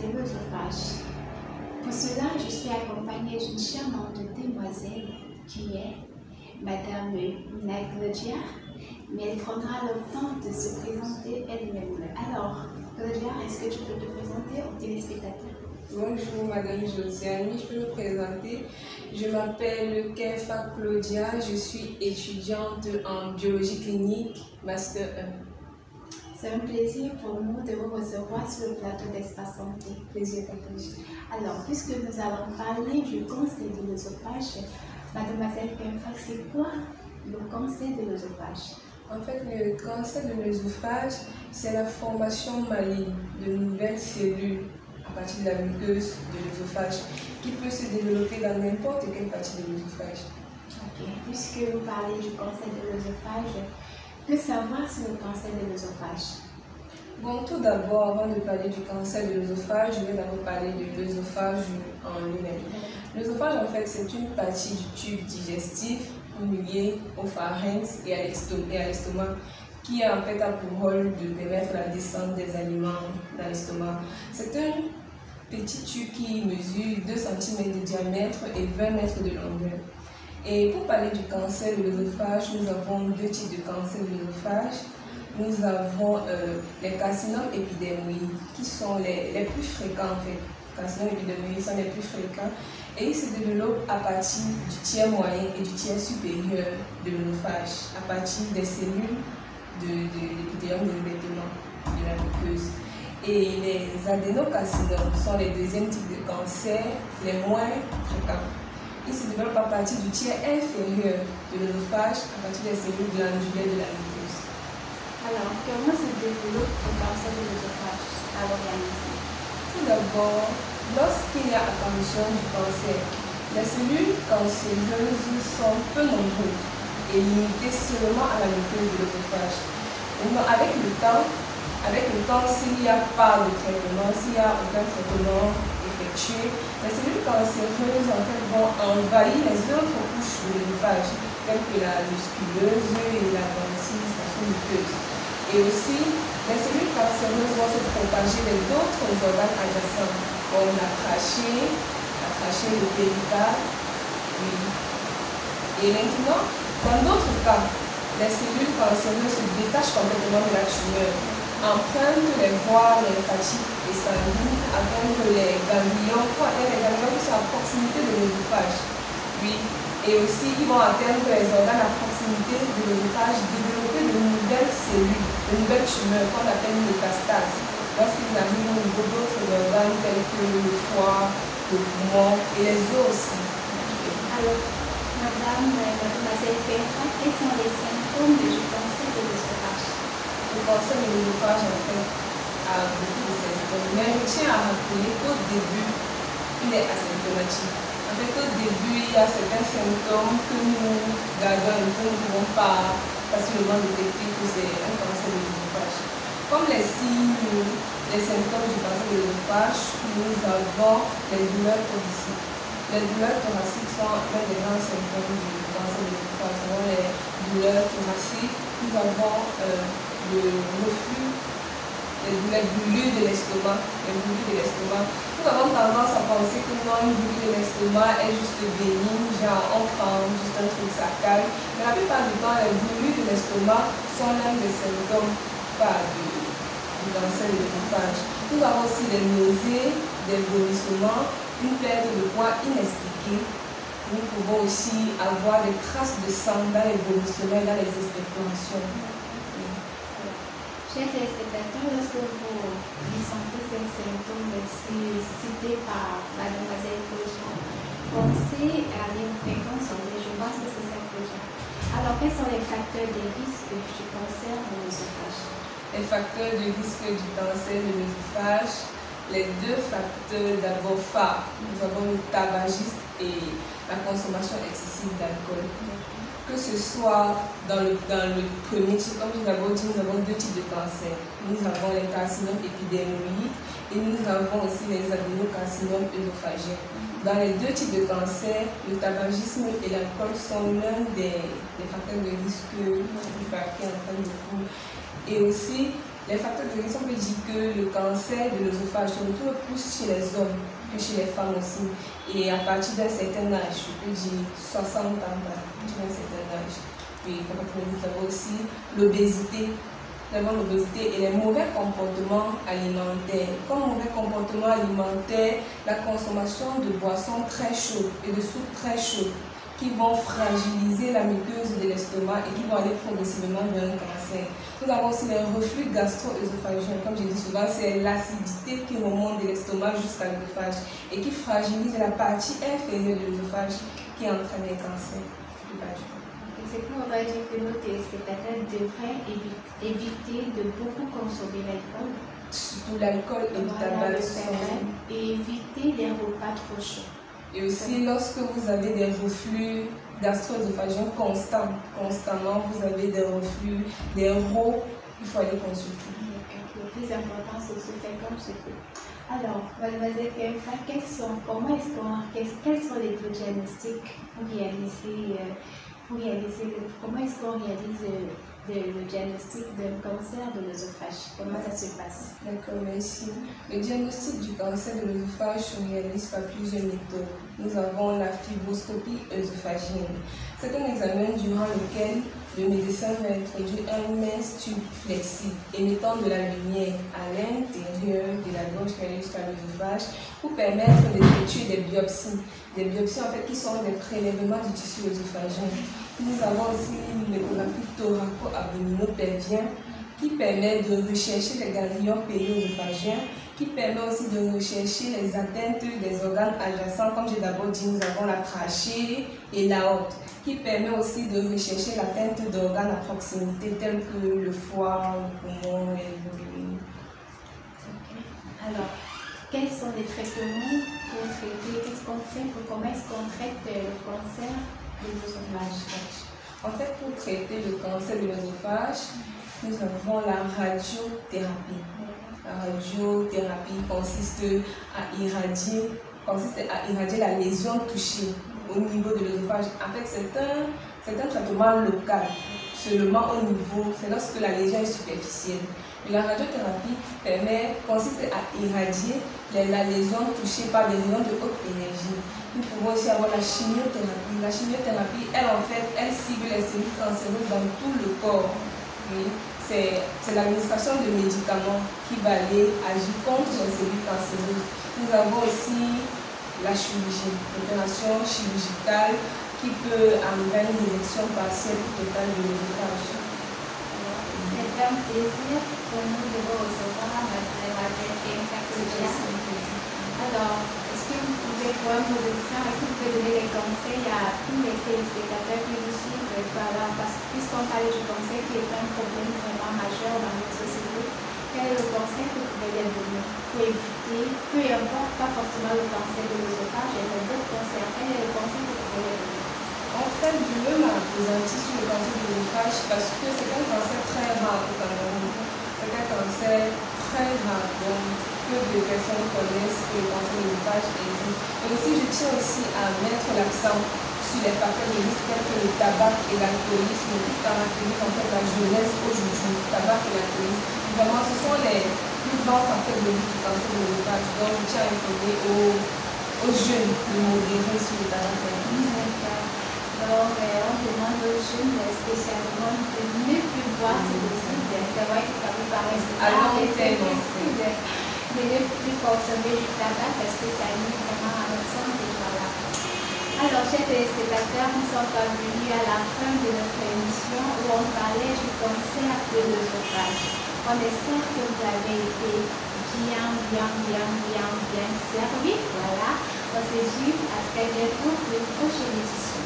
de l'œsophage. Pour cela, je suis accompagnée d'une charmante demoiselle qui est Madame Nina Claudia, mais elle prendra le temps de se présenter elle-même. Alors, Claudia, est-ce que tu peux te présenter aux téléspectateurs? Bonjour Madame Josiane, je peux me présenter. Je m'appelle Kefa Claudia, je suis étudiante en biologie clinique, Master 1. C'est un plaisir pour nous de vous recevoir sur le plateau d'Espace Santé. Plaisir partagé. Alors, puisque nous allons parler du cancer de l'œsophage, Mademoiselle Kefa, c'est quoi le cancer de l'œsophage? En fait, le cancer de l'œsophage, c'est la formation maligne de nouvelles cellules à partir de la muqueuse de l'œsophage qui peut se développer dans n'importe quelle partie de l'œsophage. Ok, puisque vous parlez du cancer de l'œsophage, que savoir sur le cancer de l'œsophage? Bon, tout d'abord, avant de parler du cancer de l'œsophage, je vais d'abord parler de l'œsophage en lui-même. L'œsophage, en fait, c'est une partie du tube digestif relié au pharynx et à l'estomac, qui en fait a pour rôle de permettre la descente des aliments dans l'estomac. C'est un petit tube qui mesure 2 cm de diamètre et 20 mètres de longueur. Et pour parler du cancer de l'œsophage, nous avons 2 types de cancer de l'œsophage. Nous avons les carcinomes épidermoïdes qui sont les plus fréquents en fait. Les carcinomes épidermoïdes sont les plus fréquents et ils se développent à partir du tiers moyen et du tiers supérieur de l'œsophage, à partir des cellules de l'épithélium des vêtements de la muqueuse. Et les adénocarcinomes sont les deuxièmes types de cancers les moins fréquents. Ils se développent à partir du tiers inférieur de l'œsophage, à partir des cellules glandulaires de la muqueuse. Alors, comment se développe le cancer de l'œsophage à l'organisme? Tout d'abord, lorsqu'il y a apparition du cancer, les cellules cancéreuses sont peu nombreuses et limitées seulement à la muqueuse de l'œsophage. Avec le temps, s'il n'y a pas de traitement, s'il n'y a aucun traitement effectué, les cellules cancéreuses en fait, vont envahir les autres couches de l'œsophage, telles que la musculeuse et la ventilation muqueuse. Et aussi, les cellules cancéreuses vont se propager dans d'autres organes adjacents, comme la trachée, le péricarde. Oui. Et maintenant, dans d'autres cas, les cellules cancéreuses se détachent complètement de la tumeur, empruntent les voies lymphatiques et sanguines, atteindre les ganglions, qui sont à proximité de l'œsophage. Oui. Et aussi, ils vont atteindre les organes à proximité de l'œsophage, développer de nouvelles cellules, de nouvelles tumeurs qu'on appelle métastases, lorsqu'ils arrivent au niveau d'autres organes tels que le foie, le poumon et les os aussi. Alors, Mademoiselle Kefa, quels sont les symptômes du cancer de l'œsophage? Le cancer de l'œsophage, en fait, a beaucoup de symptômes, mais je tiens à rappeler qu'au début, il est asymptomatique. En fait, au début, il y a certains symptômes que nous gardons et que nous ne pouvons pas facilement détecter que c'est un cancer de l'œsophage. Comme les signes, les symptômes du cancer de l'œsophage, nous avons les douleurs thoraciques. Les douleurs thoraciques sont l'un des grands symptômes du cancer de l'œsophage. Nous avons les douleurs thoraciques, nous avons le reflux, les brûlures de l'estomac. Nous avons tendance à penser que une brûlure de l'estomac est juste bénigne, genre on prend juste un truc, ça calme. Mais la plupart du temps, les brûlures de l'estomac sont l'un des symptômes du cancer de l'œsophage. Nous avons aussi des nausées, des vomissements, une perte de poids inexpliquée. Nous pouvons aussi avoir des traces de sang dans les vomissements et dans les expectorations. Chers téléspectateurs, lorsque vous ressentez ces symptômes cités par Mademoiselle Claudia, pensez à l'infréquence sanguine. Je pense que c'est ça, Claudia. Alors, quels sont les facteurs de risque du cancer de l'œsophage? Les facteurs de risque du cancer de l'œsophage, les 2 facteurs d'abord phares. Nous avons le tabagisme et la consommation excessive d'alcool. Que ce soit dans le premier type, comme je l'ai dit, nous avons 2 types de cancers. Nous avons les carcinomes épidermoïdes et nous avons aussi les adénocarcinomes œsophagiens. Dans les 2 types de cancers, le tabagisme et l'alcool sont l'un des facteurs de risque qui entraînent beaucoup. Et aussi, Les facteurs de risque, on peut dire que le cancer de l'œsophage se retrouve plus chez les hommes que chez les femmes aussi. Et à partir d'un certain âge, je peux dire 60 ans, à partir d'un certain âge. Puis, comme vous avez aussi l'obésité. Nous avons l'obésité et les mauvais comportements alimentaires. Comme mauvais comportement alimentaire, la consommation de boissons très chaudes et de soupes très chaudes qui vont fragiliser la muqueuse de l'estomac et qui vont aller progressivement vers un cancer. Nous avons aussi les reflux gastro-œsophagiens. Comme je dis souvent, c'est l'acidité qui remonte de l'estomac jusqu'à l'œsophage et qui fragilise la partie inférieure de l'œsophage qui entraîne les cancers du bas du corps. C'est qu'on va dire que nos téléspectateurs devraient éviter de beaucoup consommer l'alcool. Surtout l'alcool et le tabac. Et éviter les repas trop chauds. Et aussi, lorsque vous avez des reflux gastro-œsophagiens constamment, vous avez des reflux, des rots, il faut aller consulter. Le plus important, c'est de se faire comme ce que. Alors, mademoiselle Kefa, quels sont les diagnostics pour réaliser comment est-ce qu'on réalise le diagnostic d'un cancer de l'œsophage? Comment ça se passe? D'accord, merci. Le diagnostic du cancer de l'œsophage se réalise par plusieurs méthodes. Nous avons la fibroscopie œsophagienne. C'est un examen durant lequel le médecin va introduire un mince tube flexible émettant de la lumière à l'intérieur de la gorge qui arrive jusqu'à l'œsophage pour permettre d'effectuer des biopsies. Des biopsies en fait qui sont des prélèvements du tissu œsophagien. Nous avons aussi l'échographie thoraco-abdominopelvien qui permet de rechercher les ganglions pério-œsophagiens, qui permet aussi de rechercher les atteintes des organes adjacents. Comme j'ai d'abord dit, nous avons la trachée et l'aorte, qui permet aussi de rechercher l'atteinte d'organes à proximité tels que le foie, le poumon et le poumon. Alors, quels sont les traitements pour traiter? Qu'est-ce qu'on fait? Comment est-ce qu'on traite le cancer de l'œsophage? En fait, pour traiter le cancer de l'œsophage, nous avons la radiothérapie. La radiothérapie consiste à irradier la lésion touchée au niveau de l'œsophage. En fait, c'est un traitement local, seulement au niveau, c'est lorsque la lésion est superficielle. Et la radiothérapie consiste à irradier la lésion touchée par des rayons de haute énergie. Nous pouvons aussi avoir la chimiothérapie. La chimiothérapie, elle cible les cellules cancéreuses dans tout le corps. C'est l'administration de médicaments qui va aller agir contre les cellules cancéreuses. Nous avons aussi la chirurgie, l'opération chirurgicale qui peut arriver à une résection partielle ou totale de l'œsophage. C'est un plaisir pour nous de vous recevoir, mademoiselle Kefa. Alors, est-ce que vous pouvez donner des conseils à tous les téléspectateurs qui nous suivent? Puisqu'on parle du cancer qui est un problème vraiment majeur dans notre société, quel est le conseil que vous pouvez leur donner pour éviter, peu importe, pas forcément le cancer de l'œsophage, mais d'autres cancers? Quel est le conseil que vous pouvez leur donner? En fait, je veux m'appesantir sur le cancer de l'œsophage parce que c'est un cancer très rare au Cameroun. C'est un cancer très rare, donc peu de personnes connaissent que le cancer de l'œsophage existe. Et aussi, je tiens aussi à mettre l'accent sur les facteurs de risque tels que le tabac et l'alcoolisme qui caractérisent en fait la jeunesse aujourd'hui. Le tabac et l'alcoolisme, vraiment, ce sont les plus grands facteurs de risque du cancer de l'œsophage. Donc, je tiens à informer aux jeunes de modérer sur le tabac et l'alcoolisme. Donc, on demande aux jeunes spécialement de ne plus boire si possible. C'est vrai que ça vous paraît possible de ne plus consommer du tabac parce que ça nuit vraiment à notre santé. Voilà. Alors, chers téléspectateurs, nous sommes parvenus à la fin de notre émission où on parlait du cancer de l'œsophage. On espère que vous avez été bien servi. Voilà. On se dit à très bientôt pour une prochaine édition.